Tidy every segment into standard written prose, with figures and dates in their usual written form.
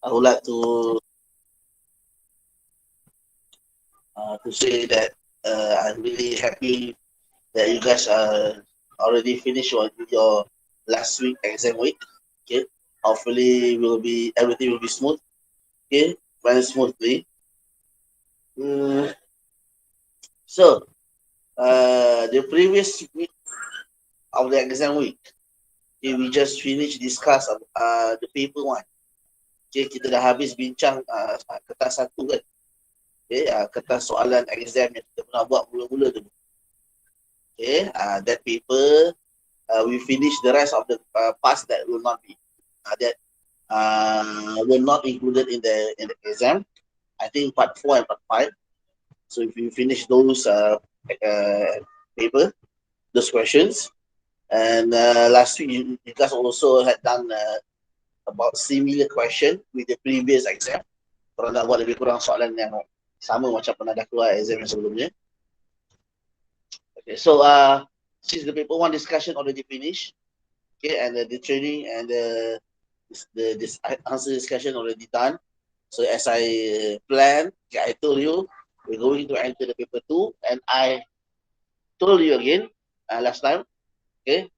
I would like to say that I'm really happy that you guys already finished your last week exam week. Okay, hopefully everything will be smooth. Okay, very smoothly. So the previous week of the exam week, okay, we just finished discuss the paper one. Okay, kita dah habis bincang kertas satu kan. Okay, kertas soalan exam yang kita pernah buat mula-mula tu. Okay, that paper we finish the rest of the parts that will not be were not included in the exam. I think part 4 and part 5. So if you finish those paper, those questions, and last week you guys also had done about similar question with the previous exam. Korang dah buat lebih kurang soalan yang sama macam pernah dah keluar exam yang sebelumnya. Okay, so since the paper 1 discussion already finished, okay, and the training and this answer discussion already done. So as I planned, okay, I told you we're going to enter the paper 2, and I told you again last time. Okay,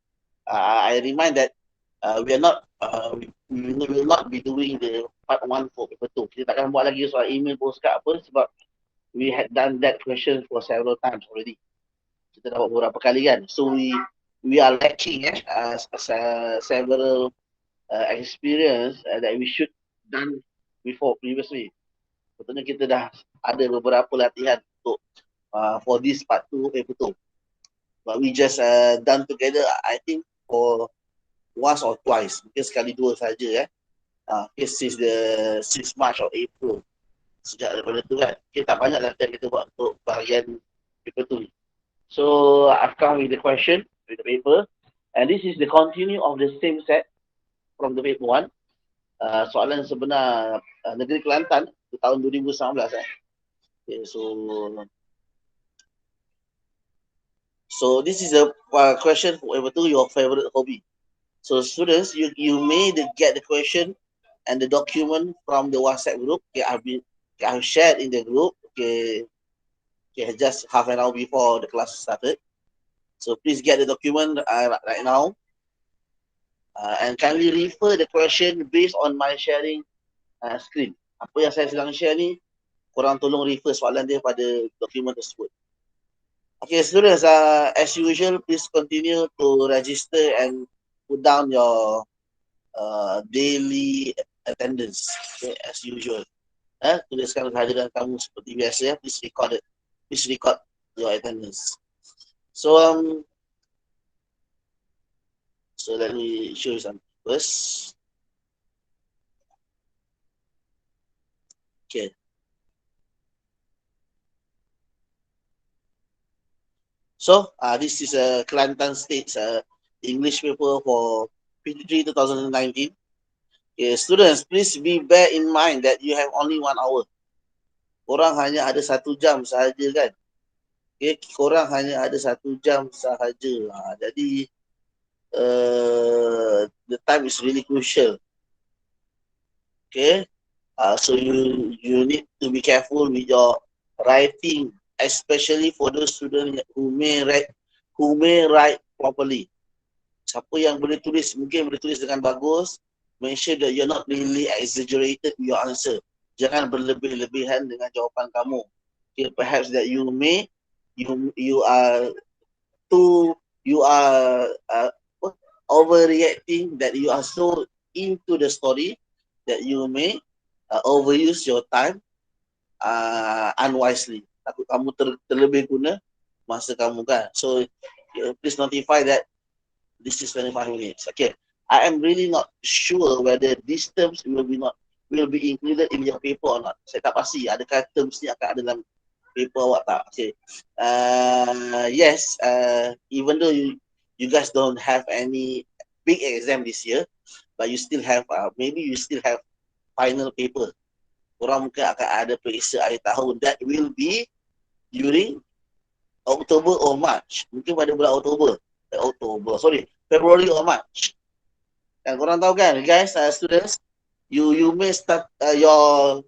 I remind that we are not we will not be doing the part 1 for paper 2. Kita takkan buat lagi soal email postcard apa sebab we had done that question for several times already. Kita dah buat beberapa kali kan. So we are lacking several experience that we should done before previously. Betulnya kita dah ada beberapa latihan untuk for this part 2 paper 2. But we just done together, I think for once or twice. Mungkin sekali dua saja since the 6 March or April. Sejak daripada tu kan, kita tak banyak latihan kita buat untuk bahagian paper 2. So I've come with the question, with the paper, and this is the continue of the same set from the paper 1. Soalan sebenar Negeri Kelantan tahun 2019. Okay, so this is a question for paper 2, your favorite hobby. So students, you may get the question and the document from the WhatsApp group. Okay, I've shared in the group. Okay, just half an hour before the class started. So please get the document right now. And kindly refer the question based on my sharing screen. Apa yang saya sedang share ni, korang tolong refer soalan dia pada dokumen tersebut. Okay, students, as usual, please continue to register and put down your daily attendance, okay, as usual. Tuliskan kehadiran kamu seperti biasa ya. Please record your attendance. So let me show you something first. Okay. So this is a Kelantan State's English paper for P3 2019. Okay, students, please bear in mind that you have only 1 hour. Korang hanya ada 1 jam sahaja kan. Okay, korang hanya ada 1 jam sahaja. Jadi the time is really crucial. Okay, so you need to be careful with your writing, especially for those students who may write properly. Siapa yang boleh tulis, mungkin boleh tulis dengan bagus. Make sure that you're not really exaggerated with your answer. Jangan berlebih-lebihan dengan jawapan kamu. Okay, perhaps that you are overreacting, that you are so into the story that you may overuse your time unwisely. Takut kamu terlebih guna masa kamu kan. So please notify that this is 25 minutes. Okay, I am really not sure whether these terms will be included in your paper or not. Saya tak pasti adakah terms ni akan ada dalam paper awak tak. Okay, yes, even though you guys don't have any big exam this year, but you still have maybe you still have final paper. Korang mungkin akan ada periksa akhir tahun that will be during October or March. Mungkin pada bulan February or March. Dan korang tahu kan guys, students, you may start your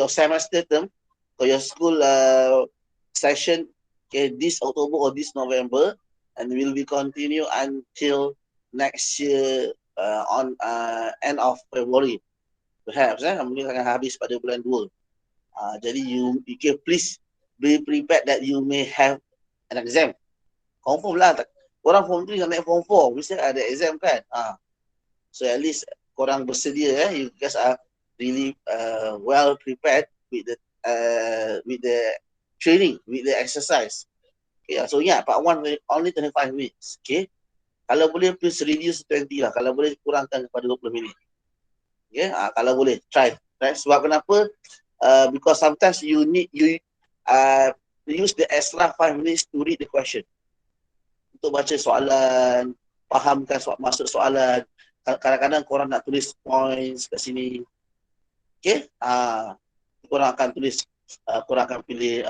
semester term or your school session this October or this November, and will be continue until next year on end of February perhaps mungkin akan habis pada bulan 2. Jadi you can please be prepared that you may have an exam. Confirm lah, orang form 3 naik form 4 mesti ada exam kan. So at least korang bersedia, you guys are really well prepared with the training, with the exercise. Okay, so yeah, part 1 only 25 minutes. Okay, kalau boleh please reduce 20 lah, kalau boleh kurangkan kepada 20 minit. Okay, kalau boleh try. Sebab kenapa? Because sometimes you need use the extra 5 minutes to read the question, untuk baca soalan, fahamkan maksud soalan. Kadang-kadang korang nak tulis points kat sini. Okay, korang akan tulis, korang akan pilih,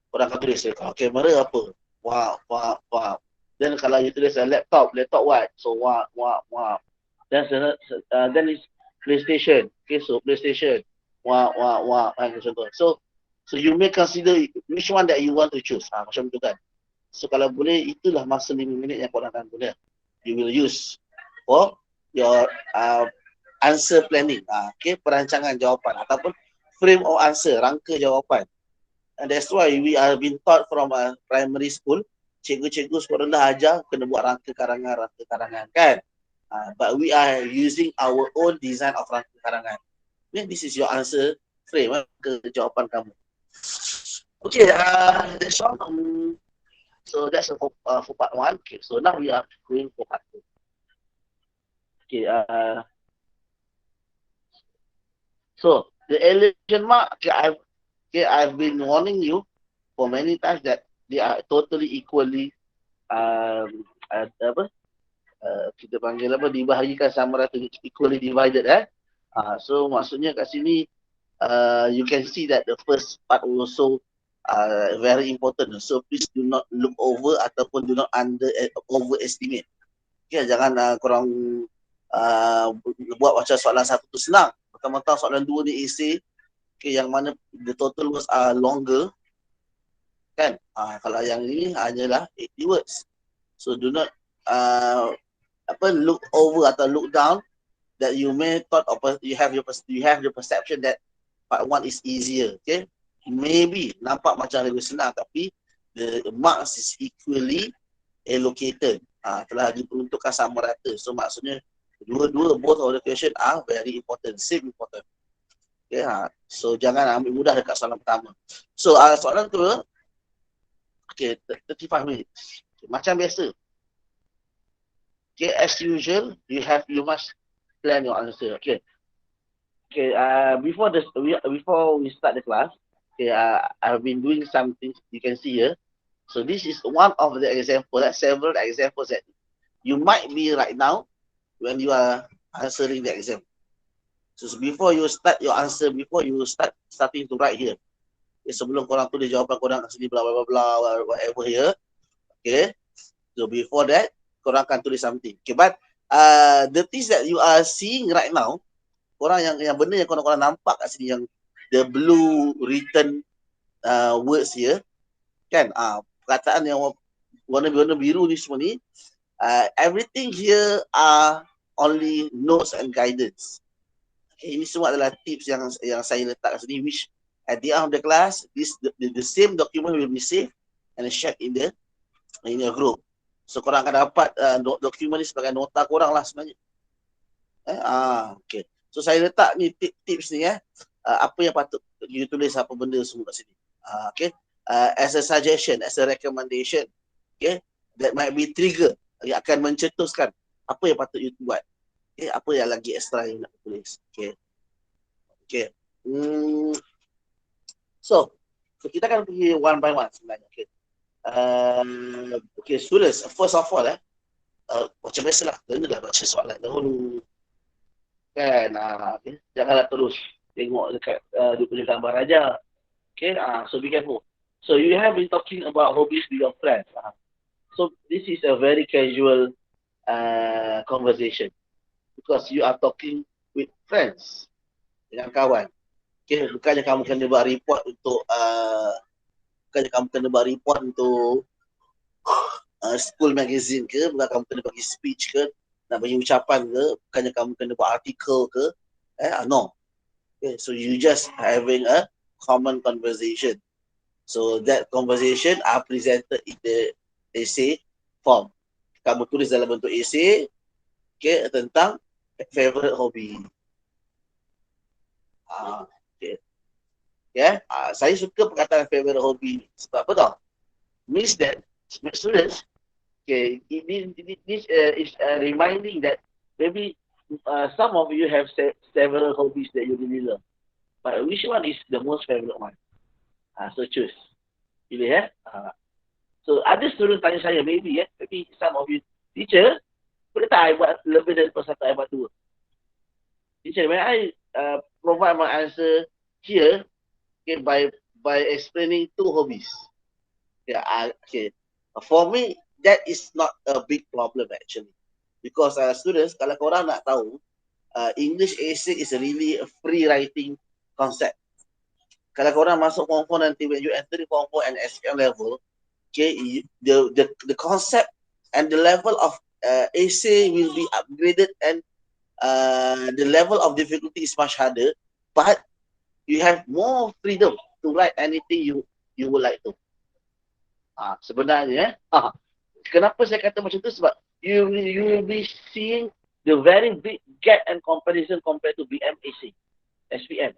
korang akan tulis kamera apa, wah. Then kalau you tulis laptop what, so wah. Then it's PlayStation. Okay, so PlayStation, wah, contoh. So you may consider which one that you want to choose. Macam tu kan. So kalau boleh, itulah masa 5 minit yang korang akan boleh you will use for your answer planning. Okay, perancangan jawapan ataupun frame of answer, rangka jawapan. And that's why we are being taught from primary school. Cikgu-cikgu sekolah dah ajar kena buat rangka karangan kan. But we are using our own design of rangka karangan. This is your answer frame ke jawapan kamu. Okay, that's all. So that's for part 1. Okay, so now we are going for part 2. Okay, so the elevation mark, I've been warning you for many times that they are totally equally kita panggil dibahagikan sama rata, equally divided. So maksudnya kat sini you can see that the first part also very important. So please do not look over ataupun do not overestimate. Okay, jangan korang buat macam soalan 1 tu senang, mentang-mentang soalan 2 ni essay, okay, yang mana the total words are longer kan. Kalau yang ini hanyalah 80 words. So do not look over atau look down that you may thought of, you have the perception that part 1 is easier. Okay, maybe nampak macam lebih senang, tapi the marks is equally allocated, telah diperuntukkan sama rata. So maksudnya dua-dua, both of the question are very important, same important. Okay, so jangan ambil mudah dekat soalan pertama. So soalan kedua, okay, 35 minutes. Okay, macam biasa. Okay, as usual, you must plan your answer. Okay. Before we start the class, okay, I've been doing something you can see here. So this is one of the examples, several examples that you might be right now when you are answering the exam. So before you start your answer, before you starting to write here, okay, sebelum korang tulis jawapan korang kat sini bla bla bla whatever here, okay. So before that, korang akan tulis something. Okay, but the things that you are seeing right now, korang yang benda yang korang nampak kat sini, yang the blue written words here, kan, perkataan yang warna biru ni semua ni, everything here are only notes and guidance. Okay, ini semua adalah tips yang saya letak kat sini, which at the end of the class, the same document will be saved and shared in your group. So korang akan dapat dokumen ni sebagai nota korang lah sebenarnya. Okay. So saya letak ni tips ni, apa yang patut you tulis, apa benda semua kat sini. Okay. As a suggestion, as a recommendation, okay, that might be trigger, yang akan mencetuskan apa yang patut you buat. Okay, apa yang lagi extra yang nak tulis. Okay. So kita akan pergi one by one sebenarnya. Okay, students, first of all, macam biasalah, kenalah baca soalan dahulu. Kan, okay. Janganlah terus tengok dekat dia punya gambar aja. Okay, so be careful. So you have been talking about hobbies with your friends. So this is a very casual conversation, because you are talking with friends, dengan kawan. Okay, bukannya kamu kena buat report untuk school magazine ke, bukan kamu kena bagi speech ke, nak bagi ucapan ke, bukannya kamu kena buat artikel ke, no. Okay, so you just having a common conversation. So that conversation are presented in the essay form. Kamu tulis dalam bentuk essay, okay, tentang favorite hobby. Okay. Yeah, saya suka perkataan favorite hobby. Sebab apa tau? Means that students, okay, this is reminding that maybe some of you have several hobbies that you really love. But which one is the most favorite one? So choose. Pilih So ada student tanya saya, maybe some of you, teacher, boleh tak I buat lebih daripada satu, I buat dua? Teacher, may I provide my answer here, okay, by explaining two hobbies? Yeah, okay. For me, that is not a big problem actually. Because students, kalau korang nak tahu, English essay is really a free writing concept. Kalau korang masuk form 4 nanti, when you enter the form 4 and SPM level, okay, the concept and the level of essay will be upgraded, and the level of difficulty is much harder, but you have more freedom to write anything you would like to. Sebenarnya, kenapa saya kata macam tu? Sebab you will be seeing the very big gap and comparison compared to BMAC, SPM.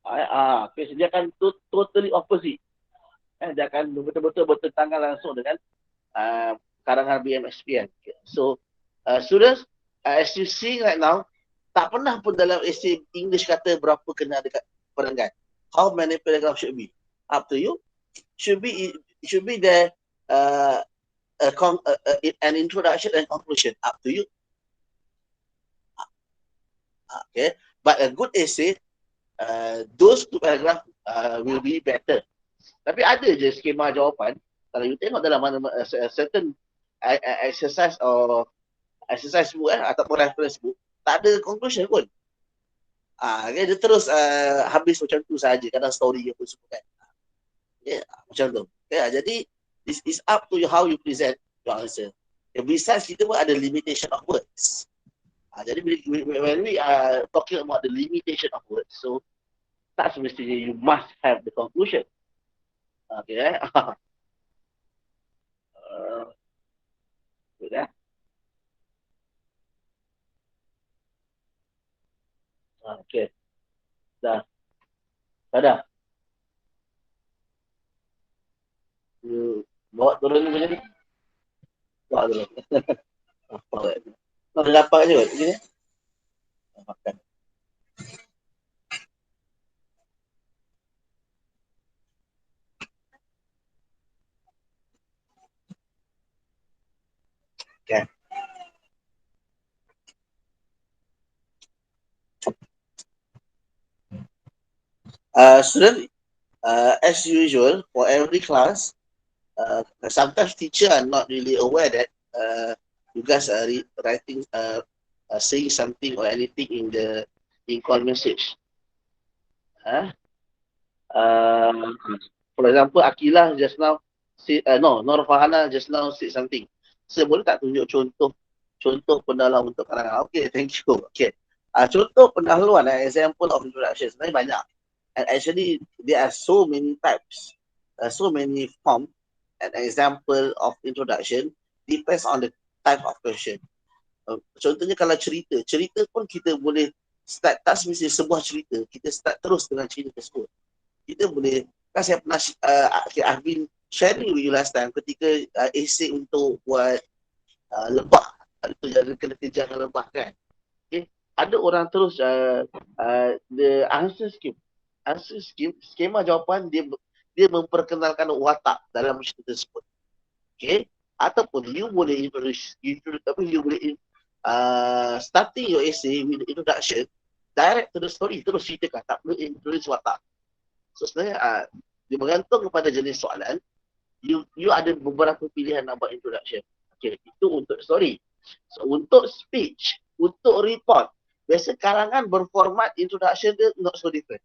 Okay, dia akan totally opposite. Dia akan betul-betul bertentangan langsung dengan karangan BM-SPM. Okay. So, students, as you see right now, tak pernah pun dalam essay English kata berapa kena dekat perenggan. How many paragraph should be? Up to you. Should be there an introduction and conclusion. Up to you. Okay. But a good essay, those two paragraph will be better. Tapi ada je skema jawapan. Kalau you tengok dalam mana certain exercise book ataupun reference book, tak ada conclusion pun. Okay, dia terus habis macam tu saja, kadang story apa semua kan. Okay, macam tu. Okay, jadi this is up to you how you present your answer. Okay, besides kita pun ada limitation of words. Jadi when we are talking about the limitation of words, so tak semestinya you must have the conclusion. Okay. Good, okay. Dah. Dah. Bawa turun macam ni. Bawa turun. Dah dapat je kot. Begini. Makan. Okay. Student, as usual, for every class, sometimes teachers are not really aware that you guys are writing, saying something or anything in the call message. For example, Akilah just now Nur Fahana just now said something. Saya boleh tak tunjuk contoh pendahuluan untuk karangan? Okay, thank you. Okay. Contoh pendahuluan, example of introduction, sebenarnya banyak. And actually, there are so many types, so many form and example of introduction, depends on the type of question. Contohnya kalau cerita pun kita boleh start, tak semestinya sebuah cerita, kita start terus dengan cerita tersebut. Kita boleh, kan saya pernah, I've been sharing with you last time ketika essay untuk buat lebah, itu kena kejar lebah kan. Okay. Ada orang terus the answer scheme, skema jawapan dia memperkenalkan watak dalam cerita tersebut. Okay. Ataupun you boleh starting your essay with the introduction, direct to the story, terus ceritakan, tak perlu introduce watak. So sebenarnya dia bergantung kepada jenis soalan. You ada beberapa pilihan nak buat introduction. Okay, itu untuk story. So untuk speech, untuk report, Biasa karangan berformat introduction dia not so different.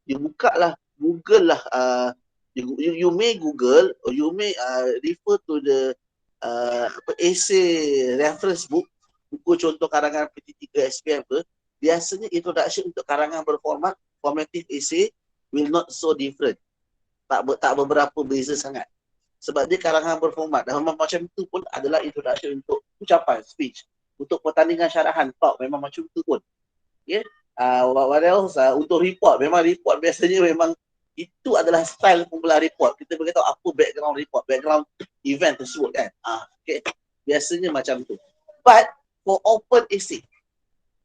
You buka lah, Google lah, you may Google or you may refer to the essay reference book, buku contoh karangan PT3 SPM ke, biasanya introduction untuk karangan berformat formative essay will not so different. Tak beberapa beza sangat. Sebab dia karangan berformat. Dan memang macam tu pun adalah introduction untuk ucapan, speech. Untuk pertandingan syarahan, talk, memang macam tu pun. Okay? What else? Untuk report, memang report biasanya memang itu adalah style pembelah report. Kita beritahu apa background report, background event tersebut kan. Okay. Biasanya macam tu. But for open essay,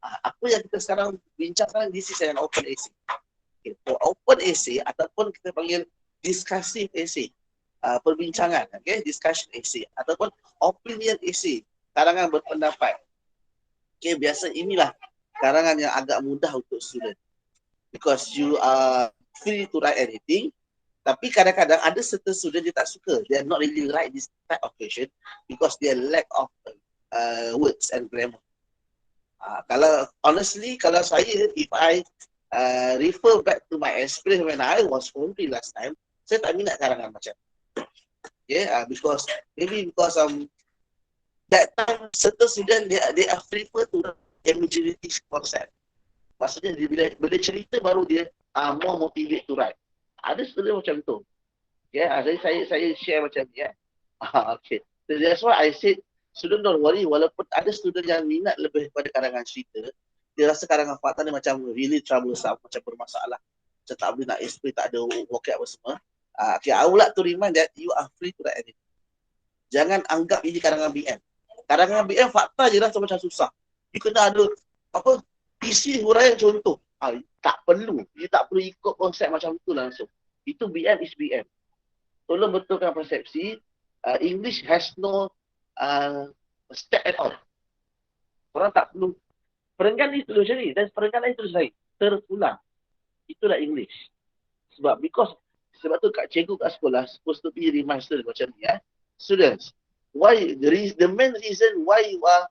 apa yang kita sekarang bincang sekarang, this is an open essay. Okay. For open essay ataupun kita panggil discussive essay, perbincangan, okay, discussion essay ataupun opinion essay, karangan berpendapat. Okay, biasa inilah karangan yang agak mudah untuk student because you are free to write anything. Tapi kadang-kadang ada certain student dia tak suka, they are not really write this type of question because they lack of words and grammar. Kalau honestly, kalau saya, if I refer back to my experience when I was hungry last time, saya tak minat karangan macam because that time certain student they are prefer to imaginary concept. Maksudnya bila cerita baru dia more motivate to write. Ada student macam tu. Saya share macam ni. Okay. So that's why I said student don't worry, walaupun ada student yang minat lebih kepada karangan cerita, dia rasa karangan fakta ni macam really troublesome, macam bermasalah. Macam tak boleh nak explain, tak ada vocab apa semua. Okay, I would like to remind that you are free to write anything. Jangan anggap ini karangan BM. Karangan BM fakta je rasa macam susah. You kena ada isi huraian contoh. Tak perlu. You tak perlu ikut konsep macam tu langsung. Itu BM is BM. Tolong betulkan persepsi. English has no step at all. Orang tak perlu. Perenggan ni tulis macam ni. Dan perenggan lain tulis lain. Terulang. Itulah English. Sebab tu kat cikgu kat sekolah supposed to be remind students macam ni. Students, why the main reason why you are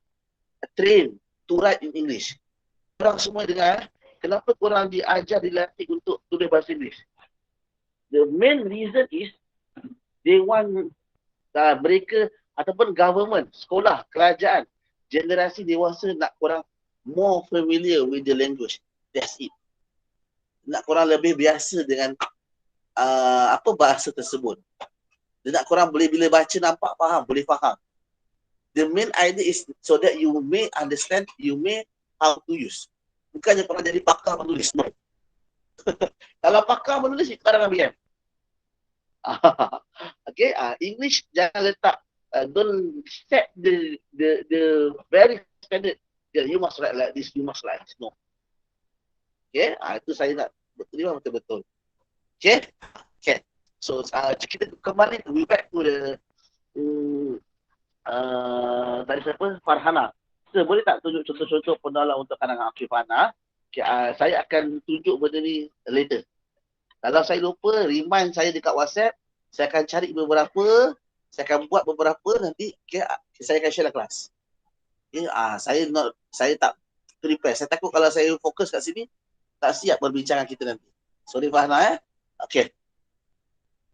trained to write in English. Korang semua dengar, kenapa korang dilatih untuk tulis bahasa Inggeris? The main reason is they want mereka ataupun government, sekolah, kerajaan, generasi dewasa nak korang more familiar with the language. That's it. Nak korang lebih biasa dengan bahasa tersebut. Dia nak korang boleh bila baca nampak faham, boleh faham. The main idea is so that you may understand, you may how to use. Bukannya korang jadi pakar menulis. No. Kalau pakar menulis, itu karangan BM. Okay, English jangan letak, don't set the very standard. You must write like this, you must write like this. No. Okay, itu saya nak terima betul-betul. Okay. So kita kembali, we back to the tadi siapa? Farhana. So, boleh tak tunjuk contoh-contoh penolong untuk karangan Akifana? Okay, saya akan tunjuk benda ni later. Kalau saya lupa, remind saya dekat WhatsApp. Saya akan cari beberapa, saya akan buat beberapa, nanti saya akan share dalam kelas. Okay, saya tak prepare. Saya takut kalau saya fokus kat sini, tak siap perbincangan kita nanti. Sorry Farhana. Okay.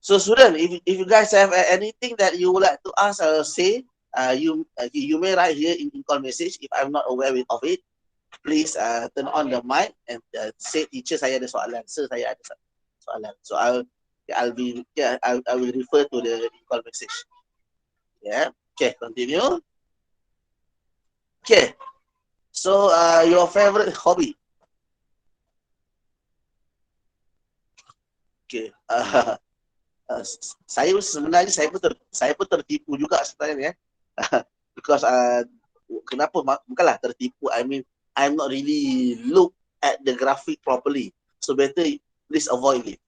So student, if you guys have anything that you would like to ask or say, you may write here in call message. If I'm not aware of it, please turn on the mic and say, teacher, saya ada soalan. Sir, saya ada soalan. So I will refer to the call message. Yeah. Okay, continue. Okay. So your favorite hobby? Okay. Saya sebenarnya saya pun tertipu juga sebenarnya because kenapa bukanlah tertipu, I mean I'm not really look at the graphic properly, so better please avoid it.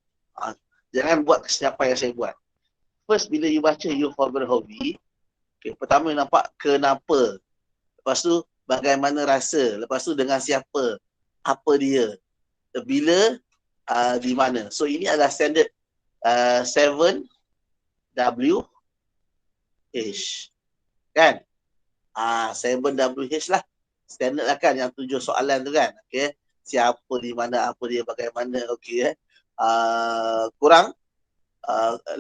Jangan buat kesilapan yang saya buat. First, bila you baca your favorite hobby, okay, pertama nampak kenapa, lepas tu bagaimana rasa, lepas tu dengan siapa, apa dia, bila, di mana. So ini adalah standard 7WH kan, 7WH lah. Standard lah kan yang 7 soalan tu kan. Okay. Siapa di mana, apa dia, bagaimana. Okay. Kurang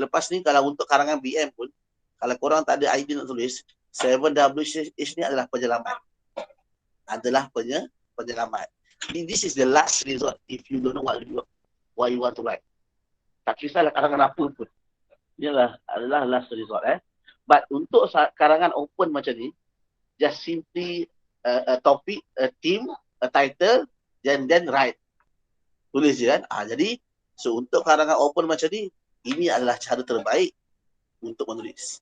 lepas ni kalau untuk karangan BM pun, kalau korang tak ada idea nak tulis, 7WH ni adalah penyelamat. Penyelamat. This is the last resort if you don't know what you want to write. Tak kisahlah karangan apa pun. Ini adalah last resort. But untuk karangan open macam ni, just simply a topic, a theme, a title, then write. Tulis je kan. Jadi, so untuk karangan open macam ni, ini adalah cara terbaik untuk menulis.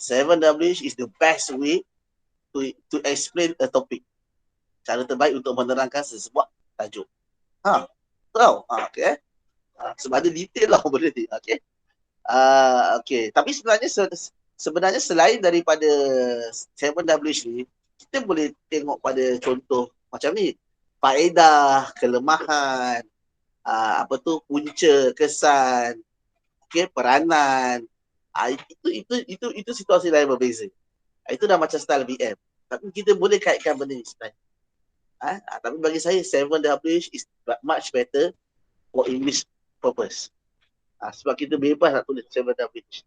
7WH is the best way to explain a topic. Cara terbaik untuk menerangkan sesebuah tajuk. Tahu? Okay. Sebab ada detail lah benda ni. Okay. Okay. Tapi sebenarnya selain daripada 7WH ni, kita boleh tengok pada contoh macam ni. Faedah, kelemahan, punca, kesan, okay, peranan. Itu situasi lain berbeza. Itu dah macam style BM. Tapi kita boleh kaitkan benda ni sebenarnya. Tapi bagi saya 7WH is much better for English purpose. Sebab kita bebas nak tulis 7WH.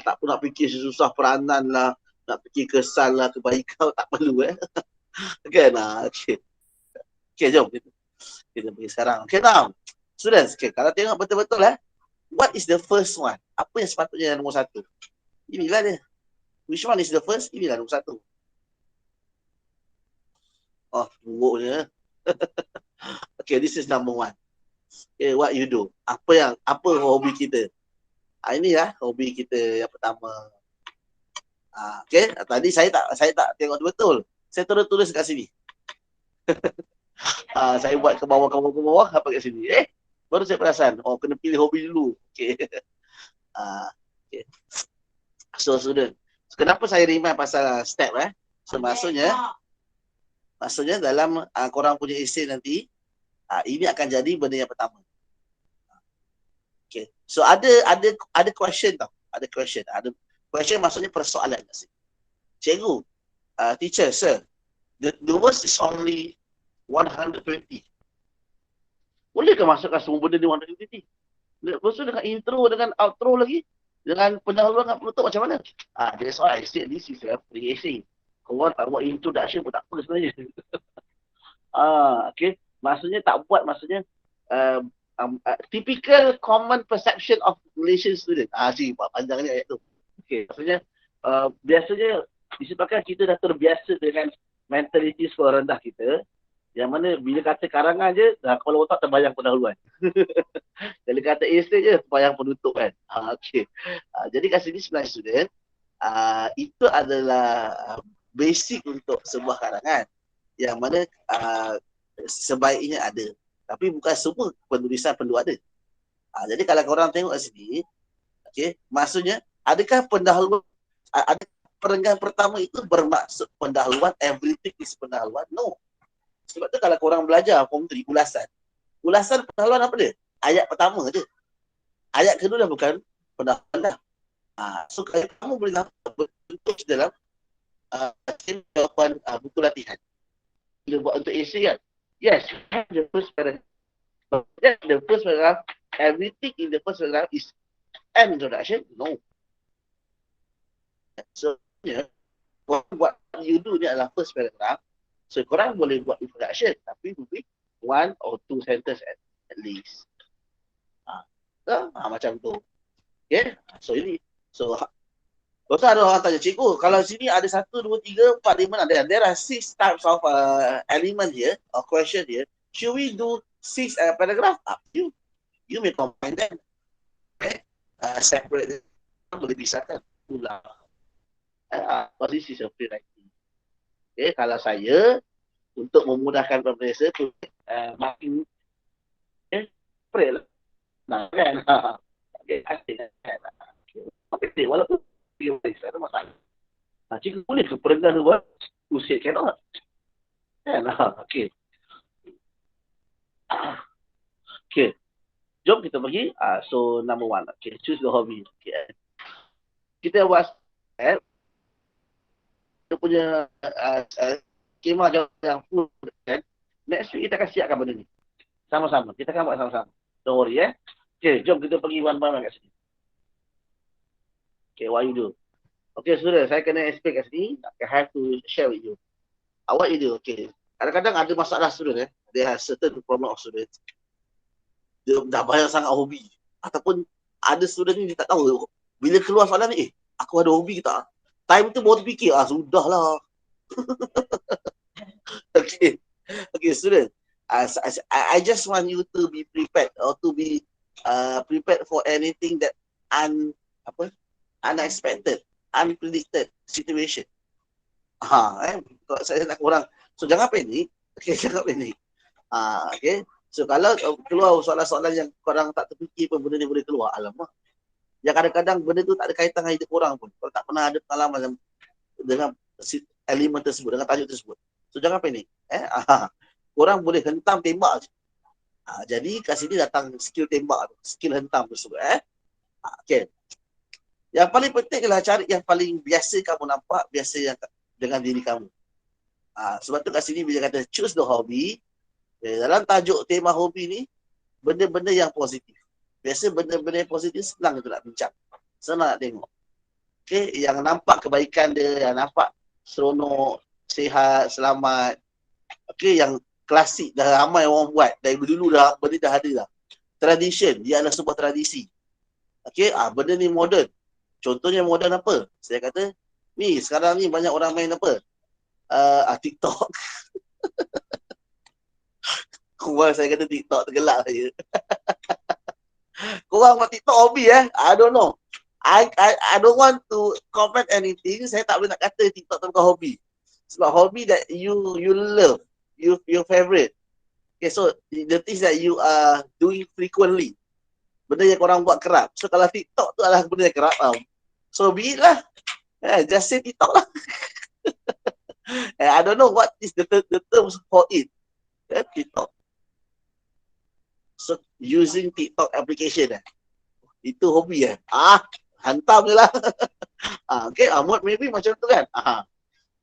Tak pun nak fikir susah peranan lah, nak fikir kesan lah, kebaikan tak perlu. Kan? Okay, jom kita pergi sekarang. Okay, now students, kalau tengok betul-betul what is the first one? Apa yang sepatutnya nombor satu? Inilah dia. Which one is the first? Inilah nombor satu. Buruknya. Okay, this is number one. Okay, what you do? Apa hobi kita? Ini hobi kita yang pertama. Okay, tadi saya tak tengok betul. Saya terus tulis kat sini. Saya buat ke bawah apa kat sini. Baru saya perasan. Kena pilih hobi dulu. Okay. Okay. So student, kenapa saya remind pasal step So maksudnya dalam korang punya essay nanti, ini akan jadi benda yang pertama. Okay. So ada question tau. Ada question maksudnya persoalan kat sini. Cikgu, teacher, sir, the words is only 120. Boleh ke masukkan semua benda di 120? Lepas tu dengan intro, dengan outro lagi, dengan pendahuluan dengan penutup macam mana? That's why I said this is a free essay. Korang tak buat introduction pun tak apa sebenarnya. Okay. Maksudnya tak buat, maksudnya typical common perception of Malaysian student. Panjang ni ayat tu. Okay. Maksudnya biasanya disebabkan kita dah terbiasa dengan mentaliti skor rendah kita, yang mana bila kata karangan je, kepala otak terbayang pendahuluan. Bila kata essay je, terbayang penutup kan. Okay. Jadi kat sini sebenarnya student, itu adalah basic untuk sebuah karangan yang mana sebaiknya ada. Tapi bukan semua penulisan perlu ada. Jadi kalau korang tengok kat sini, okay, maksudnya adakah pendahuluan, ada perenggan pertama itu bermaksud pendahuluan, everything is pendahuluan? No. Sebab tu kalau korang belajar form 3, ulasan pendahuluan apa dia? Ayat pertama je. Ayat kedua dah bukan pendahuluan dah. So ayat pertama boleh bentuk dalam jawapan buku latihan. Bila buat untuk essay kan? Yes, the first paragraph. The first paragraph, everything in the first paragraph is an introduction? No. So, what you do ni adalah first paragraph. So, korang boleh buat introduction, tapi mungkin 1 or 2 sentences at least. Macam tu. Okay? So, ini. So, lepas tu ada orang tanya, cikgu, kalau sini ada 1, 2, 3, 4, 5, 6, there are 6 types of element here, or question here. Should we do 6 paragraph? Up to you. You may combine them. Okay? Separate. Boleh pisahkan. Ulang. This is a free writing. Okay, kalau saya untuk memudahkan pemirsa tu makin spray lah. Kan? Okay, asing kan. Okay, walaupun dia ada masalah. Cikgu boleh ke perenggan tu buat? Usik cannot. Kan? Okay. Okay. Jom kita pergi. So number 1. Okay, choose the hobby. Okay. Kita buat kita punya skema jawab yang full kan. Next week kita akan siapkan benda ni. Sama-sama. Kita akan buat sama-sama. Don't worry Okay, jom kita pergi one-by-one kat sini. Okay, what you do? Okay, student, saya kena explain kat sini. I have to share with you. What you do? Okay. Kadang-kadang ada masalah student They have certain problem of students. Dia dah banyak sangat hobi. Ataupun ada student ni dia tak tahu. Bila keluar soalan ni, aku ada hobi ke tak? Time tu baru fikir, sudahlah. Okay. Okay, student. I just want you to be prepared or to be prepared for anything that unexpected, unpredicted situation. Kalau saya nak korang. So jangan panik. Okay, jangan panik. Okay. So kalau keluar soalan-soalan yang korang tak terfikir pun benda ni boleh keluar, alamak. Yang kadang-kadang benda tu tak ada kaitan dengan hidup korang pun. Kalau tak pernah ada pengalaman dengan elemen tersebut, dengan tajuk tersebut. So jangan panik. Korang boleh hentam tembak je. Jadi kat sini datang skill tembak tu, skill hentam tersebut. Okay. Yang paling penting adalah cari yang paling biasa kamu nampak, biasa yang dengan diri kamu. Sebab tu kat sini bila kata choose the hobby, dalam tajuk tema hobi ni, benda-benda yang positif. Biasa benda-benda yang positif senang tu nak bincang. Senang nak tengok. Okay, yang nampak kebaikan dia, yang nampak seronok, sihat, selamat. Okay, yang klasik dah ramai orang buat. Dari dulu dah, benda dah ada dah. Tradition, dia adalah sebuah tradisi. Okay, benda ni moden. Contohnya moden apa? Saya kata, ni sekarang ni banyak orang main apa? TikTok. Korang saya kata TikTok tergelak saya. Korang buat TikTok hobi I don't know. I don't want to comment anything. Saya tak boleh nak kata TikTok tu bukan hobi. Sebab hobi that you love, your favorite. Okay, so the things that you are doing frequently. Benda yang korang buat kerap. So kalau TikTok tu adalah benda yang kerap, so be it lah. Just say TikTok lah. I don't know what is the terms for it. TikTok. So using TikTok application itu hobi hantam je lah. Okay, maybe macam tu kan.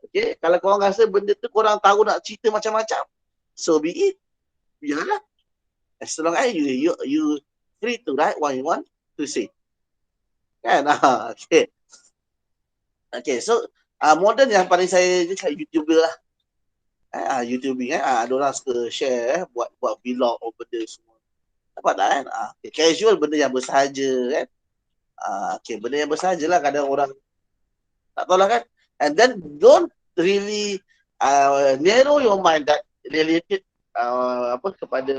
Okay, kalau korang rasa benda tu korang tahu nak cerita macam-macam, so be it. Biarlah. As long as you free to write what you want to say. Kan? Okay. Okay, so modern yang paling saya je kat YouTuber lah. YouTubing ada orang suka share buat vlog over benda semua. Dapat tak kan? Okay, casual benda yang bersahaja kan. Okay, benda yang bersahaja lah kadang orang tak tahu lah kan. And then don't really narrow your mind that related kepada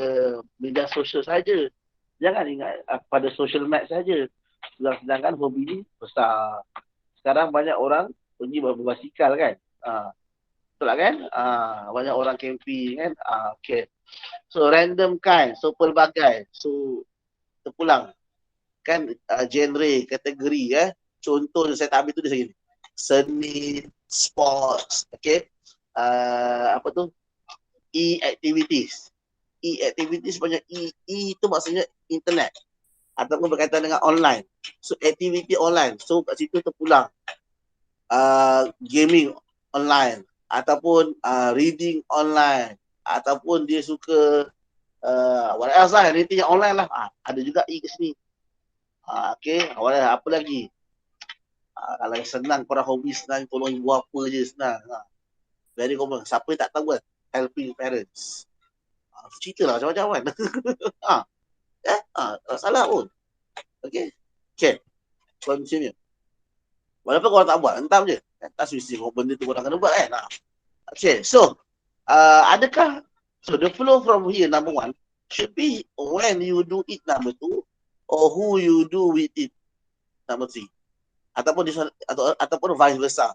media sosial saja. Jangan ingat pada social media saja. Sedangkan hobi ni besar. Sekarang banyak orang pergi berbasikal kan. Betul tak kan? Banyak orang camping kan. Okay. So random kind, so pelbagai, so terpulang kan genre, kategori Contoh saya tak ambil tu dia segini. Seni, sports, okay. E-activities. E-activities banyak E tu maksudnya internet ataupun berkaitan dengan online. So activity online. So kat situ terpulang gaming online ataupun reading online ataupun dia suka what else lah, anything yang online lah. Ada juga E ke sini. Okay, apa lagi? Kalau senang korang hobi senang tolong ibu apa je senang. Very common. Siapa yang tak tahu kan? Helping parents. Cerita lah macam-macam kan. Tak salah pun. Okay. Continue. Walaupun korang tak buat, hentam je. Tak mesti benda tu korang kena buat kan. Okay, so adakah the flow from here, number one, should be when you do it, number two, or who you do with it, number three. Ataupun vice versa.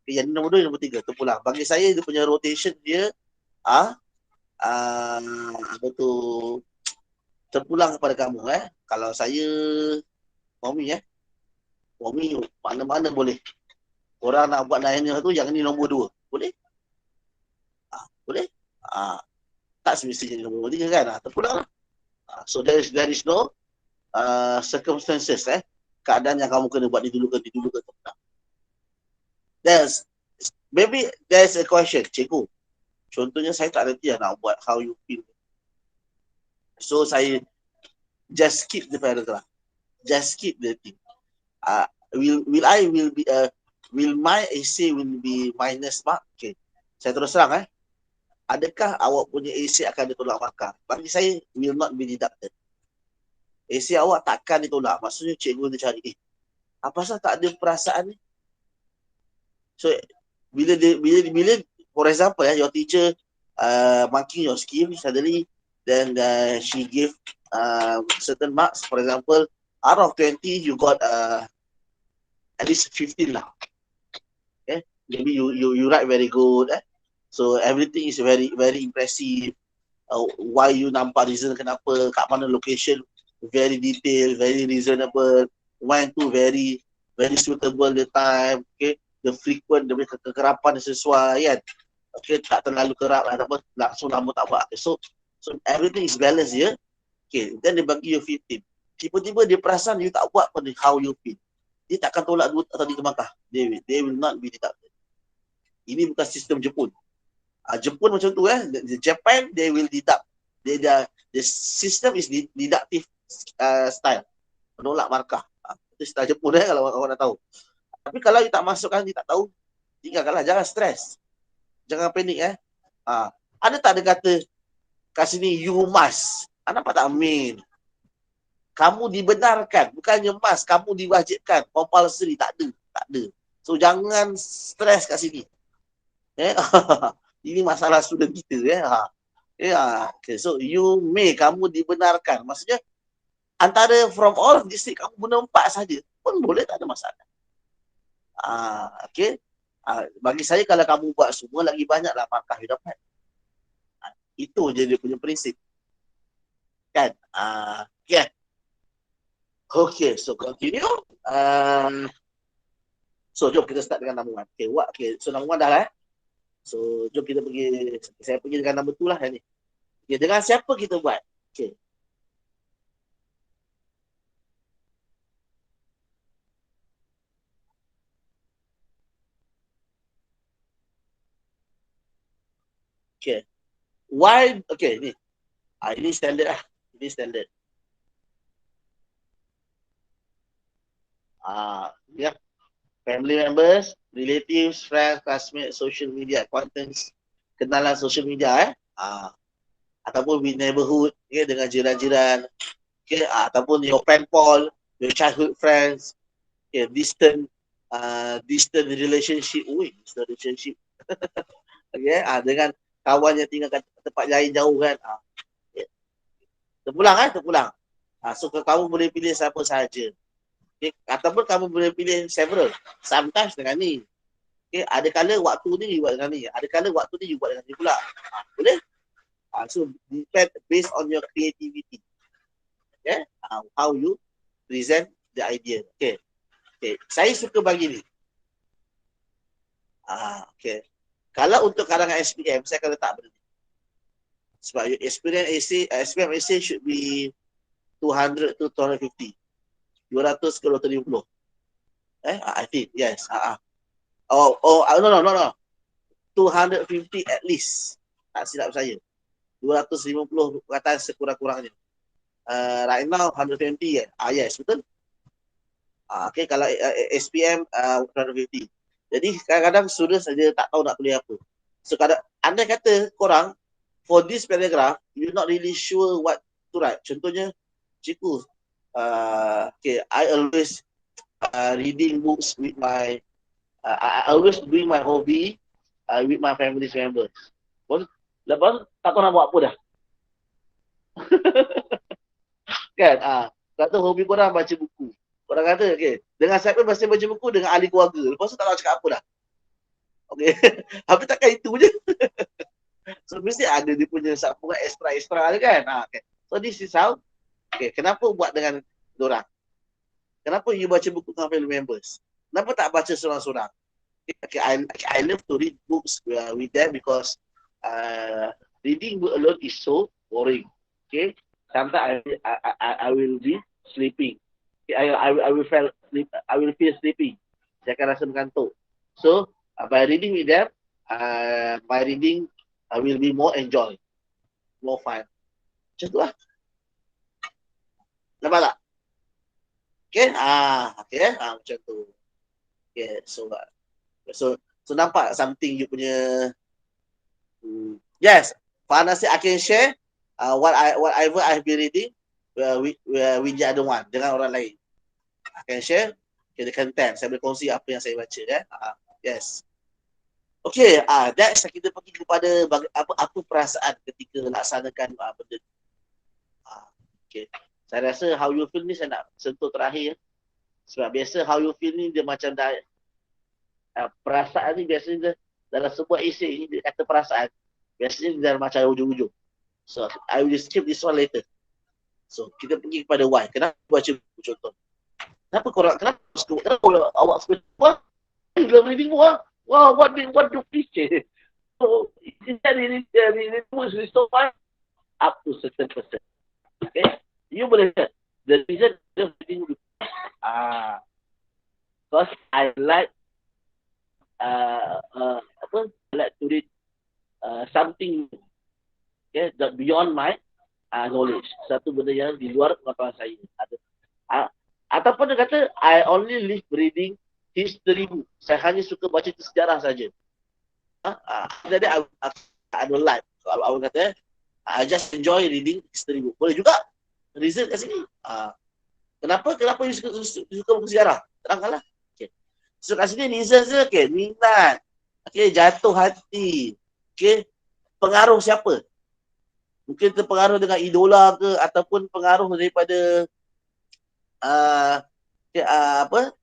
Okay, yang nombor 2, nombor 3 terpulang. Bagi saya dia punya rotation dia terpulang kepada kamu Kalau saya Momi mana-mana boleh. Orang nak buat nanya tu yang ni nombor 2. Boleh? Boleh? Tak semestinya nombor 3 kan. Terpulang lah. So there is no circumstances keadaan yang kamu kena buat di dulu ke terpulang. maybe there's a question, cikgu. Contohnya saya tak reti nak buat how you feel. So saya just skip the paragraph. Just skip the thing. Will my essay will be minus mark? Okay. Saya terus terang adakah awak punya essay akan ditolak markah? Bagi saya will not be deducted. Essay awak takkan ditolak. Maksudnya cikgu dia cari, apa sah tak ada perasaan ni? So bila for example your teacher marking your skill suddenly, then she give certain marks. For example, out of 20 you got at least 15 lah. Okay, maybe you write very good. So everything is very very impressive. Why you nampak reason kenapa, kat mana location, very detailed, very reasonable. When to very very suitable the time. Okay, the frequent, the kekerapan sesuai kan. Okay, tak terlalu kerap ataupun langsung lama tak buat. Okay, so everything is balanced ya. Okay, then dia bagi you 15. Tiba-tiba dia perasan you tak buat pada how you feel. Dia takkan tolak 2 atau 3 markah. They will not be deducted. Ini bukan sistem Jepun. Jepun macam tu The Japan, they will deduct. The system is deductive style. Menolak markah. Itu style Jepun kalau orang nak tahu. Tapi kalau you tak masukkan, you tak tahu, tinggalkanlah, jangan stres. Jangan panik Ada tak ada kata kat sini you must? Nampak tak mean? Kamu dibenarkan, bukannya must, kamu diwajibkan, compulsory, tak ada. So jangan stres kat sini. Ini masalah student kita okay, so you may, kamu dibenarkan. Maksudnya antara from all of this kamu guna 4 saja pun boleh, tak ada masalah. Okay. Bagi saya kalau kamu buat semua, lagi banyaklah markah you dapat. Itu je dia punya prinsip. Kan? Okay. Okay, so continue. So jom kita start dengan nombor 1. Okay, so nombor 1 dah lah. So jom kita pergi, saya pergi dengan nombor 2 lah ni. Okay, dengan siapa kita buat? Okay. Okay. Why? Okay, ni. Ini standard lah. Ini standard. Ya. Family members, relatives, friends, classmates, social media, acquaintance, kenalan social media ataupun with neighborhood, okay, dengan jiran-jiran, okay, ataupun your pen pal, your childhood friends, okay, distant relationship, distant relationship, okay, dengan kawan yang tinggal kat tempat lain jauh kan, okay. terpulang. So kamu boleh pilih siapa sahaja. Okay. Ataupun kamu boleh pilih several. Sometimes dengan ni. Okay. Ada kala waktu ni you buat dengan ni. Ada kala waktu ni you buat dengan ni pula. Boleh? So depend based on your creativity. Okay. How you present the idea. Okay. Saya suka bagi ni. Okay. Kalau untuk karangan SPM, saya akan letak benda ni. Sebab your SPM essay should be 200 to 250. 200 ke 250. I think, yes. No. 250 at least. Tak silap saya. 250 perkataan sekurang-kurangnya. Right now, 120 kan? Yes, betul? Okay, kalau SPM, 250. Jadi, kadang-kadang student saja tak tahu nak tulis apa. So, anda kata korang, for this paragraph, you're not really sure what to write. Contohnya, cikgu, okay, I always reading books with my I always doing my hobby with my family members. Lepas tak tahu nak buat apa dah. Kan? Kata hobi korang baca buku. Korang kata, okay, dengan siapa mesti baca buku? Dengan ahli keluarga. Lepas tu tak tahu cakap apa dah. Okay. Habis takkan itu je. So mesti ada dia punya sambungan extra kan? Okay. So this is how. Okay, kenapa buat dengan dorang? Kenapa you baca buku dengan family members? Kenapa tak baca seorang-seorang? Okay, I love to read books with them because reading book alone is so boring. Okay, sometimes I will be sleeping. Okay, I will feel sleepy. Saya akan rasa mengantuk. So By reading with them, my reading will be more enjoy, more fun. Macam tu lah. Nampak tak? Okay, okay, macam tu. Okay, so nampak something you punya. Yes, Fahana said I can share whatever I've been reading with the other one dengan orang lain. I can share the content. Saya boleh kongsi apa yang saya baca ya. Yes. Okay, that's kita pergi kepada apa perasaan ketika laksanakan benda. Okay. Saya rasa how you feel ni saya nak sentuh terakhir. Sebab biasa how you feel ni dia macam dah perasaan ni biasanya dalam sebuah esei ni dia kata perasaan. Biasanya dia dah macam ujung-ujung. So I will skip this one later. So kita pergi kepada why. Kenapa baca buku contoh? Kenapa awak suka buat? Dalam reading buku. Wow, what do you teach? So is that the was so far up to certain percent. Okay? You boleh the reason of reading because I like like to read something that beyond my knowledge. Satu benda yang di luar pengetahuan saya. Ataupun dia kata I only live reading history book. Saya hanya suka baca sejarah saja. Jadi I don't like. So, I kata I just enjoy reading history book. Boleh juga. Reason kat sini. Kenapa you suka buku sejarah? Terangkanlah. Okay. So kat sini reason dia minat. Okay, jatuh hati. Okay, pengaruh siapa? Mungkin terpengaruh dengan idola ke ataupun pengaruh daripada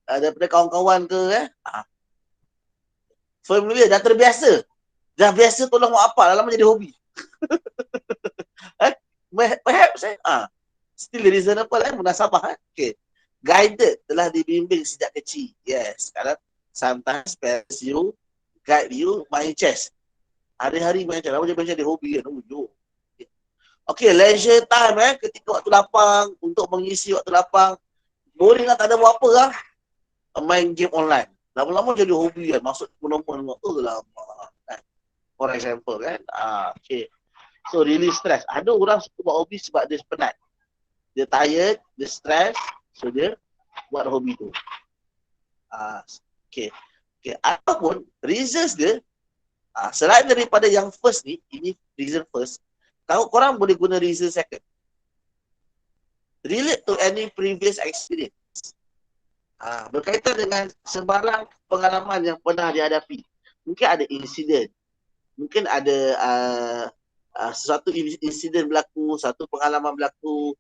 daripada kawan-kawan ke familiar, dah terbiasa. Dah biasa tolong mak apa, lama jadi hobi. Perhaps still reasonable munasabah. Okay. Guided, telah dibimbing sejak kecil. Yes, sekarang sometimes parents you guide you main chess. Hari-hari main chess, lama jadi hobi kan. Okay, leisure time ketika waktu lapang, untuk mengisi waktu lapang. Boring tak ada buat apa lah. Main game online. Lama-lama jadi hobi kan. Masuk nombor lama. For example kan. Okay. So really stress. Ada orang suka buat hobi sebab dia penat. Dia tired, dia stress. So dia buat hobi tu. Okay. Ataupun reasons dia, selain daripada yang first ni, ini reason first. Kalau korang boleh guna reason second. Relate to any previous experience. Berkaitan dengan sebarang pengalaman yang pernah dihadapi. Mungkin ada insiden. Mungkin ada sesuatu insiden berlaku, satu pengalaman berlaku.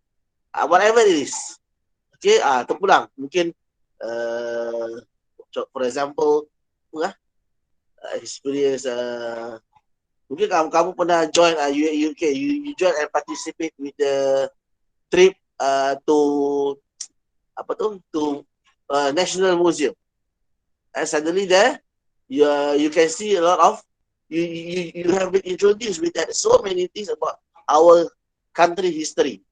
Whatever it is. Okay, terpulang. Mungkin for example, experience mungkin kamu pernah join you join and participate with the trip to National Museum. And suddenly there you can see a lot of you have been introduced with that so many things about our country history.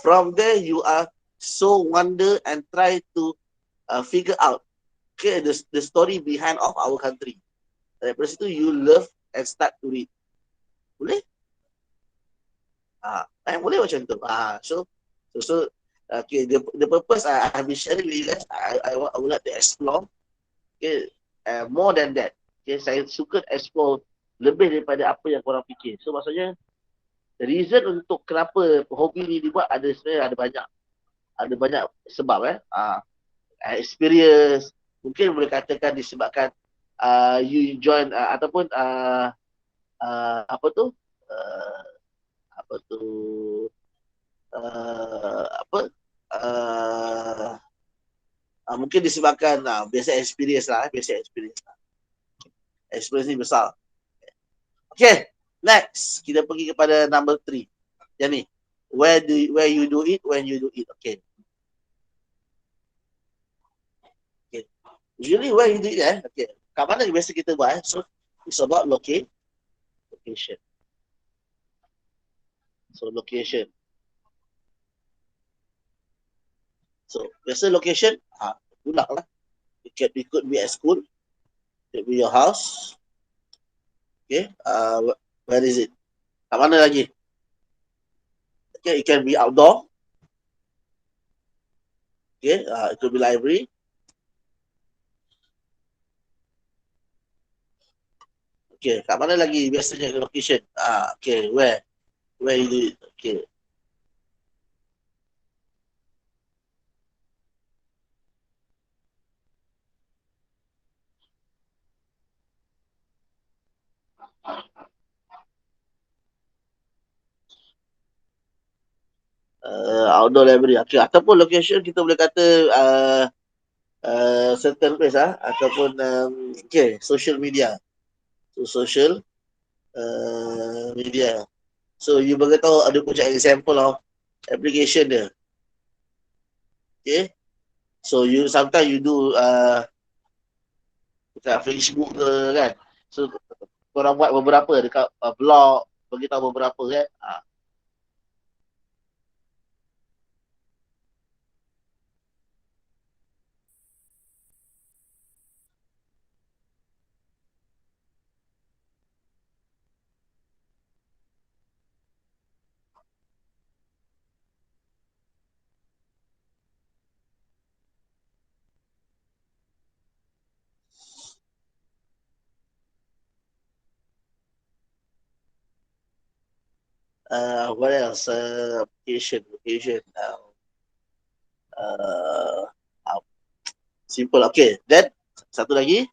From there you are so wonder and try to figure out the story behind of our country. Dari situ you love and start to read. Boleh? Boleh macam tu. So okay, the purpose I have been sharing with you guys, I would like to explore more than that. Okay, saya suka explore lebih daripada apa yang korang fikir. So maksudnya reason untuk kenapa hobi ni dibuat sebenarnya ada banyak sebab experience, mungkin boleh katakan disebabkan you join ataupun mungkin disebabkan biasa experience lah. Experience ni besar. Okay, next kita pergi kepada number 3. Yang ni, where you do it, when you do it. Okay. Usually where you do it okay. Kat mana biasa kita buat So it's about location. So location. So biasa location ulang lah. It could be at school. It be your house. Okay. Where is it? Kat mana lagi? Okay, it can be outdoor. Okay, it could be library. Okay, kat mana lagi biasanya location? Okay, where? Where you do it? Okay. Outdoor library. Okay, ataupun location kita boleh kata certain place ataupun okay, social media. So social media. So you beritahu ada macam example of application dia. Okay. So you sometimes you do dekat Facebook ke kan. So korang buat beberapa dekat blog, beritahu beberapa kan. What else? Application. Uh, Simple. Okay. Then satu lagi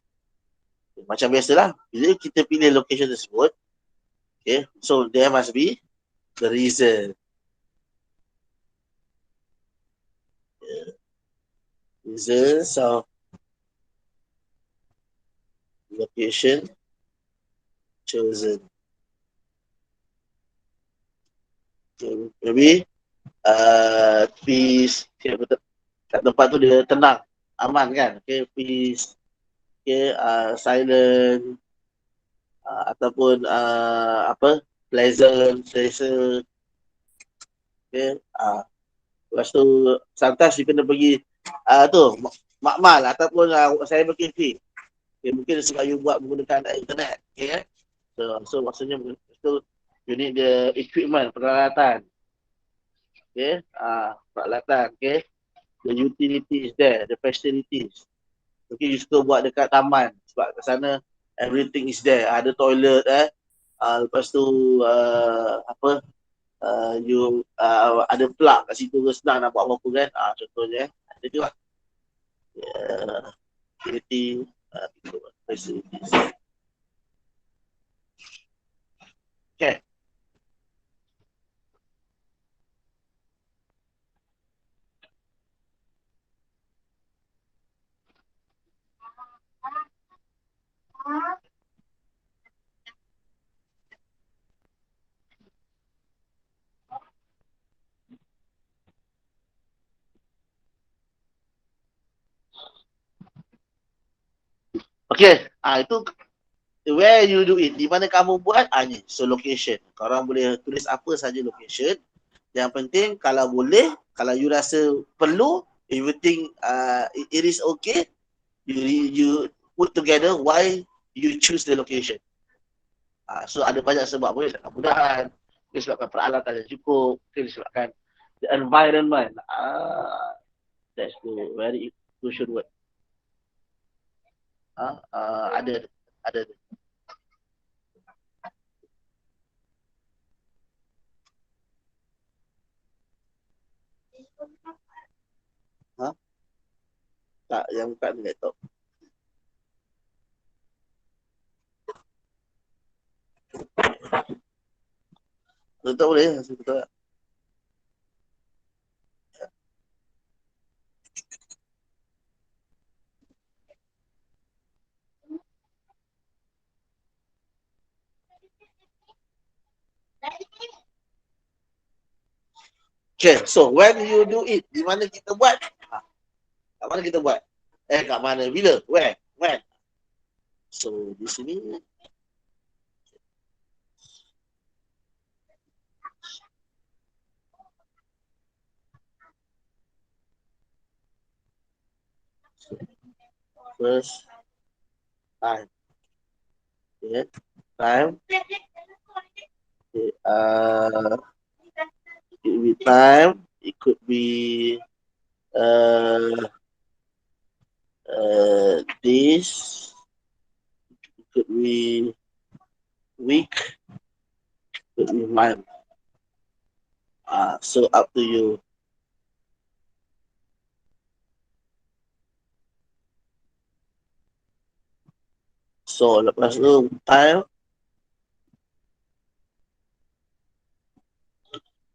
macam biasalah bila kita pilih location tersebut, okay, so there must be the reason. Reasons of location chosen. Okay, maybe peace, okay, betul, kat tempat tu dia tenang, aman kan, okay, peace, okay, silent, ataupun apa, pleasant, selesa, okay, lepas tu sometimes you kena pergi tu makmal ataupun saya berkafe, okay, mungkin sebab you buat menggunakan internet, okay, so maksudnya so you need the equipment, peralatan, okay, peralatan, okay, the utilities there, the facilities. Okay, you suka buat dekat taman sebab kat sana everything is there. Ada toilet lepas tu apa you ada plug kat situ ke senang nak buat apa-apa kan. Contohnya ada tu lah. Utility facilities. Okay. Okay. Itu where you do it. Di mana kamu buat ni. So location. Korang boleh tulis apa saja location. Yang penting kalau boleh, kalau you rasa perlu, if you think it is okay, you put together why you choose the location. So ada banyak sebab, boleh disebabkan kemudahan, disebabkan peralatan yang cukup, disebabkan the environment. That's the very crucial word. Ada. Tak, yang bukan laptop. Betul boleh, betul. Okay, so when you do it, di mana kita buat? Kat mana kita buat? Kat mana? Bila? Where? When? So di sini first Time. Okay. Time. Okay. It could be time. It could be days. It could be week. It could be month. So up to you. So lepas tu time.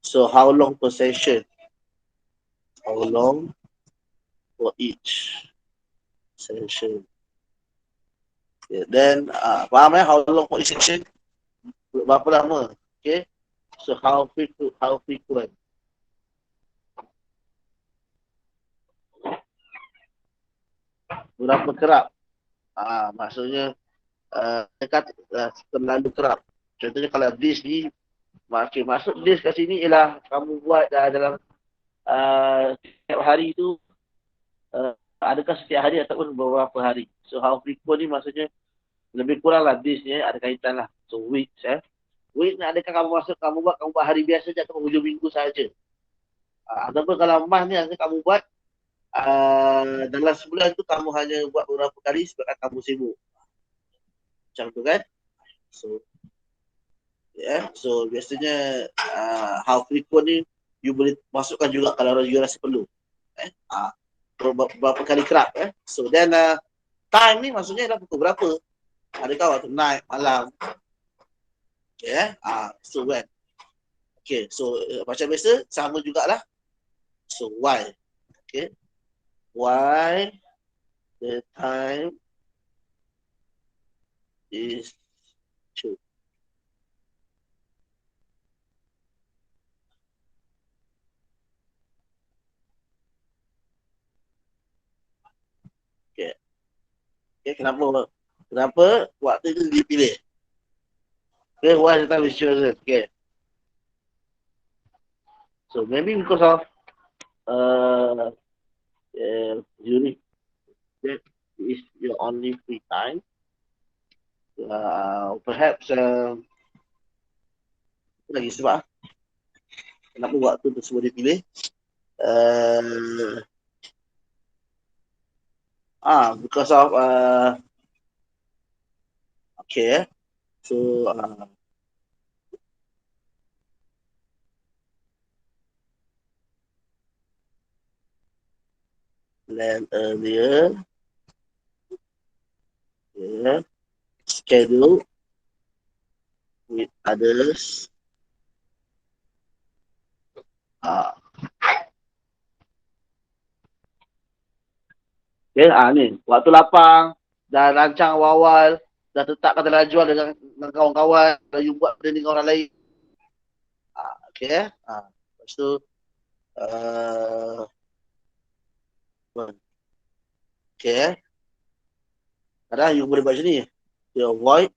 So how long per session? How long for each session? Okay. Then faham how long for each session? Berapa lama? Okay. So how frequent? How frequent? Berapa kerap? Maksudnya dekat terlalu kerap. Contohnya kalau dish ni, masuk dish kat sini ialah kamu buat dalam setiap hari tu, adakah setiap hari ataupun beberapa hari. So how frequent ni maksudnya lebih kurang lah dish ni ada kaitan lah. So weeks Week ni adakah kamu buat hari biasa je atau hujung minggu saja. Ataupun kalau mah ni kamu buat dalam sebulan tu kamu hanya buat beberapa kali sebab kamu sibuk. Macam tu kan? So so biasanya how frequent ni you boleh masukkan juga kalau you rasa perlu. Berapa kali kerap. So then time ni maksudnya adalah pukul berapa? Adakah waktu night, malam? Okay. So when? Okay, so macam biasa sama jugalah. So why? Okay. Why the time is 2. Okay. Okay, kenapa waktu itu dipilih? Okay, why the time is chosen? Okay. So maybe because of during that is your only free time. Perhaps lagi sebab kenapa waktu tersebut dipilih? Because of okay. So plan earlier. Yeah. Schedule with others. Okay, ni waktu lapang dah rancang awal-awal, dah tetapkan dalam jual dengan kawan-kawan, dah you buat benda dengan orang lain. Okay. Lepas tu okay. Kadang you boleh buat macam ni. You avoid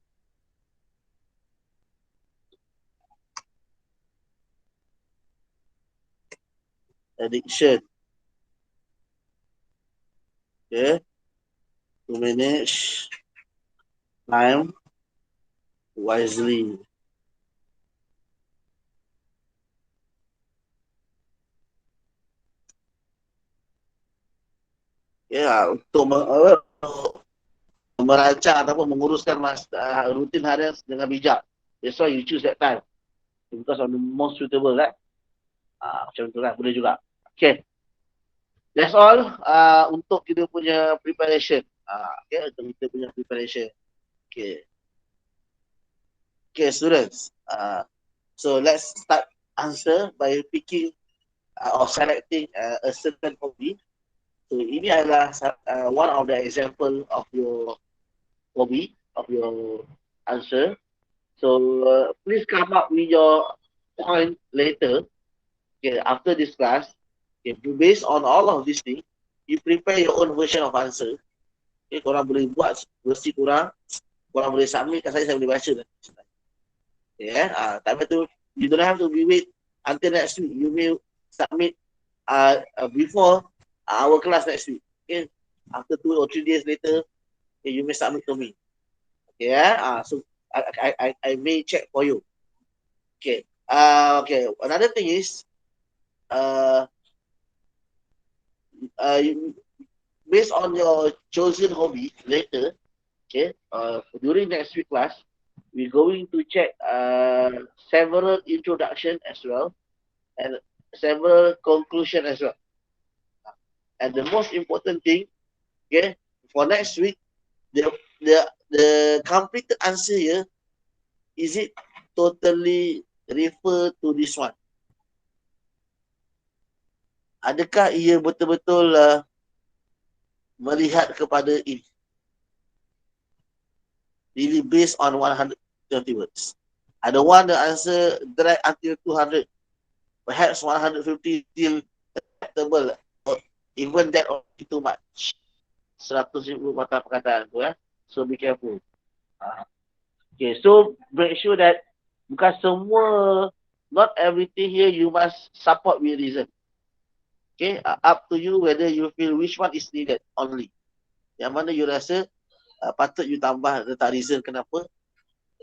addiction. Okay. To manage time wisely. Ya, untuk merancang ataupun menguruskan rutin harian dengan bijak. That's why you choose that time. Because of the most suitable, right? Macam tu lah, boleh juga. Okay. That's all untuk kita punya preparation. Okay, untuk kita punya preparation. Okay. Okay, students. So let's start answer by picking or selecting a certain hobby. So ini adalah one of the example of your hobby, of your answer. So please come up with your point later. Okay, after this class, okay, based on all of these things, you prepare your own version of answer. Okay, korang boleh buat versi korang boleh submit kat saya boleh baca. Okay, tapi tu you don't have to be wait until next week. You may submit before our class next week. Okay, after 2 or 3 days later, Okay, you may submit to me. Okay, so I may check for you. Okay. Okay. Another thing is, uh, you, based on your chosen hobby later, okay, during next week class, we're going to check several introduction as well and several conclusion as well. And the most important thing, okay, for next week, the the completed answer here, is it totally refer to this one? Adakah ia betul-betul melihat kepada ini? Really based on 120 words. I don't want the answer drag until 200. Perhaps 150 still acceptable. Even that already too much. 100,000 mata perkataan tu So be careful. Okay, so make sure that bukan semua, not everything here you must support with reason. Okay, up to you whether you feel which one is needed only. Yang mana you rasa patut you tambah letak reason kenapa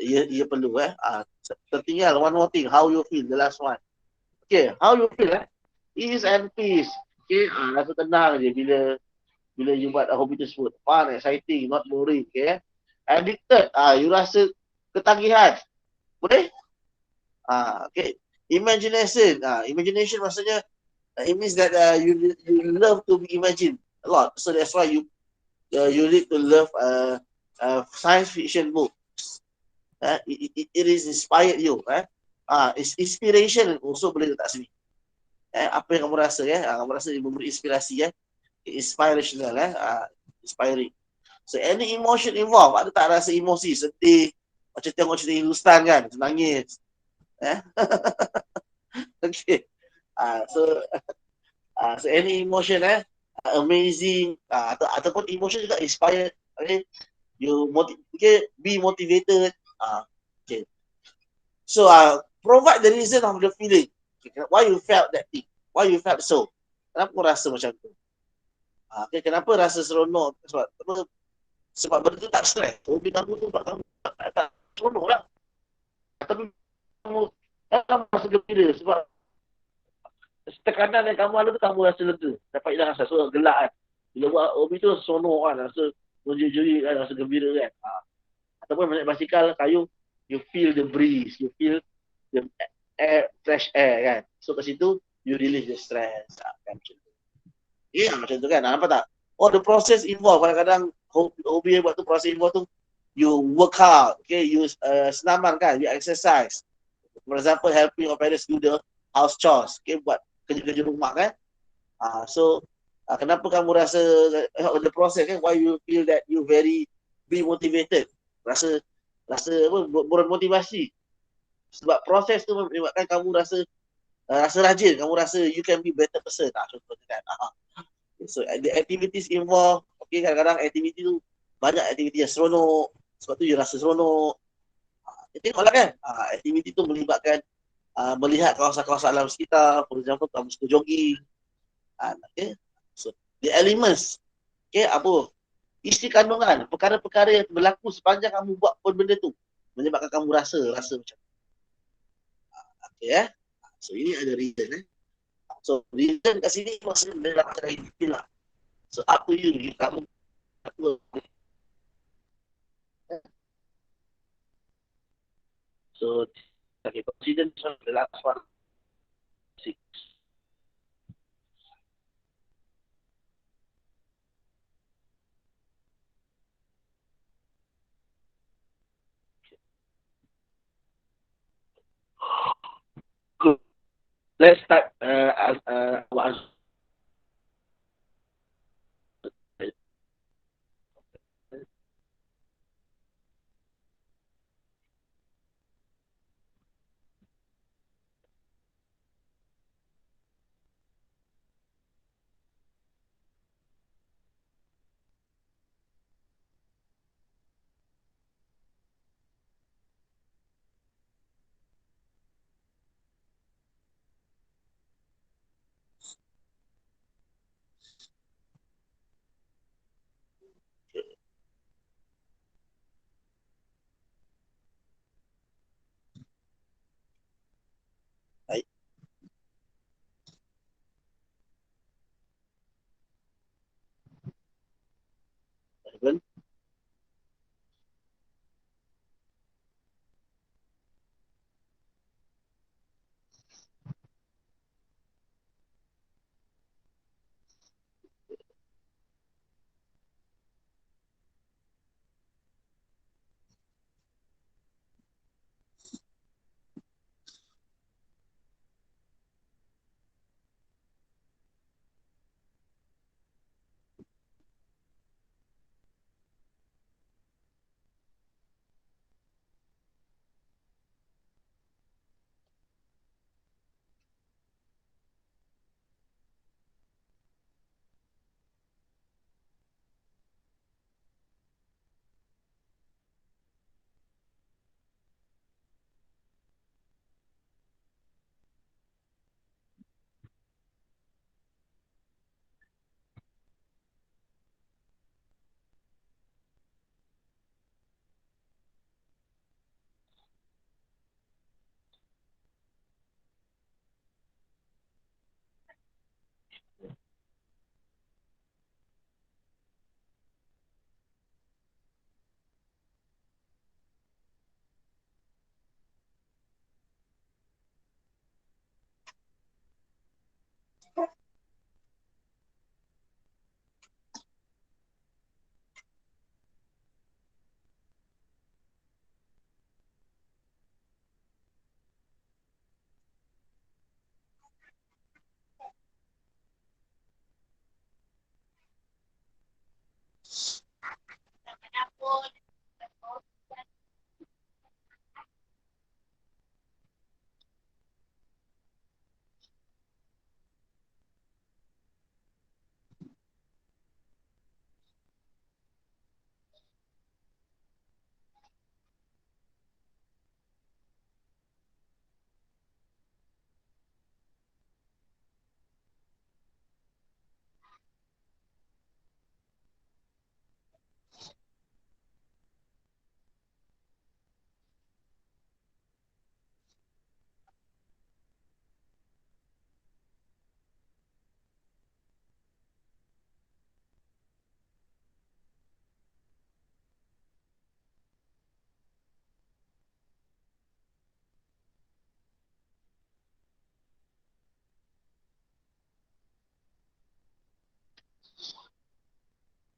ia perlu tertinggal one more thing, how you feel, the last one. Okay, how you feel ease and peace. Okay, rasa tenang je bila you buat hobby tersebut. Fun, exciting, not boring. Okay, addicted, you rasa ketagihan. Boleh? Okay, imagination. Imagination maksudnya it means that you love to be imagined a lot. So that's why you need to love science fiction books. It is inspired you. It's inspiration also boleh letak sini. Apa yang kamu rasa kamu rasa memberi inspirasi inspirational inspiring. So any emotion involved, ada tak rasa emosi, sedih, macam tengok cerita Hindustan kan, nangis. Okay. So any emotion amazing ataupun emotion juga inspired. Okay. Be motivated. Okay. So provide the reason of the feeling. Okay, why you felt that thing? Why you felt so? Kenapa rasa macam tu? Okay, kenapa rasa seronok? Sebab benda tu tak stres. Hobi kamu tu buat kamu tak seronok lah. Tapi kamu rasa gembira sebab tekanan yang kamu ada tu kamu rasa lega. Dapat hilang rasa. So gelak kan. Bila buat hobi tu seronok kan. Rasa menjuri kan. Rasa gembira kan. Ataupun naik basikal kayu, you feel the breeze. You feel the air, fresh air kan. So kat situ, you release the stress. Kan macam tu. Macam tu kan. Nampak tak? Oh, the process involved. Kadang-kadang hobi buat tu, proses involved tu, you work hard. Okay, you senaman kan. You exercise. For example, helping your parents do the house chores. Okay, buat kerja-kerja rumah kan. So, kenapa kamu rasa the process kan? Why you feel that you very be motivated? Rasa apa? Bermotivasi. Sebab proses tu menyebabkan kamu rasa rajin. Kamu rasa you can be better person. Contohnya kan. So the activities involved. Okay, kadang-kadang aktiviti tu banyak aktiviti yang seronok. Sebab tu you rasa seronok. Tengoklah kan. Aktiviti tu melibatkan melihat kawasan-kawasan alam sekitar. For example, kamu suka jogging. Okay. So the elements. Okay, apa? Isi kandungan. Perkara-perkara yang berlaku sepanjang kamu buat pun benda tu. Menyebabkan kamu rasa macam. Okay, So ini ada reason. So reason kat sini maksudnya dalam cara hidup lah. So up to you. Kamu so okay, consider this one the last one. 6. Good. Let's start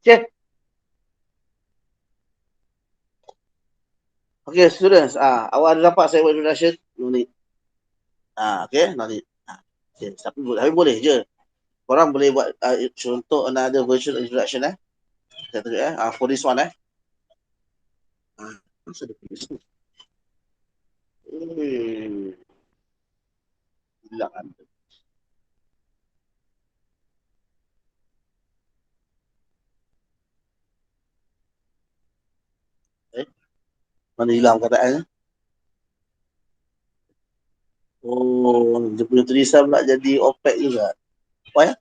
Okay. Okay, students. Awak ada dapat saya buat introduction? No need. Okay, no need. Okay. Tapi boleh je. Korang boleh buat contoh another version introduction Saya tunjuk for this one Masa dia tulis tu? Hilang kan. Mana hilang kataannya? Oh, dia punya tulisan pula jadi opaque juga. Why?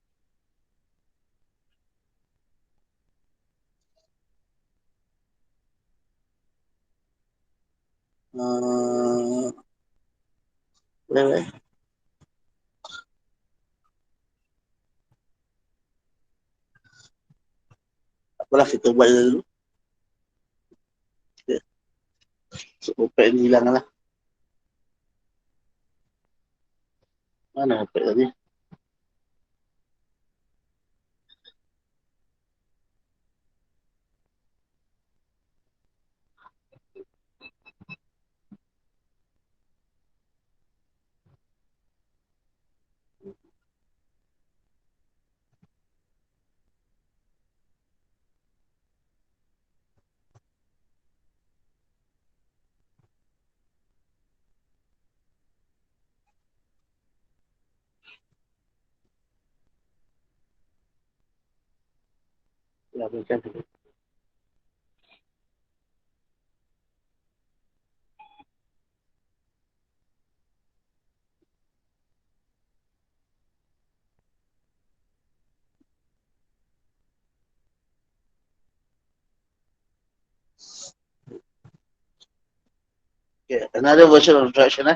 Boleh. Apalah kita buat dulu. Okay. So, opaque ni hilang lah. Mana opaque tadi? Ya, macam tu. Okay, another version of introduction.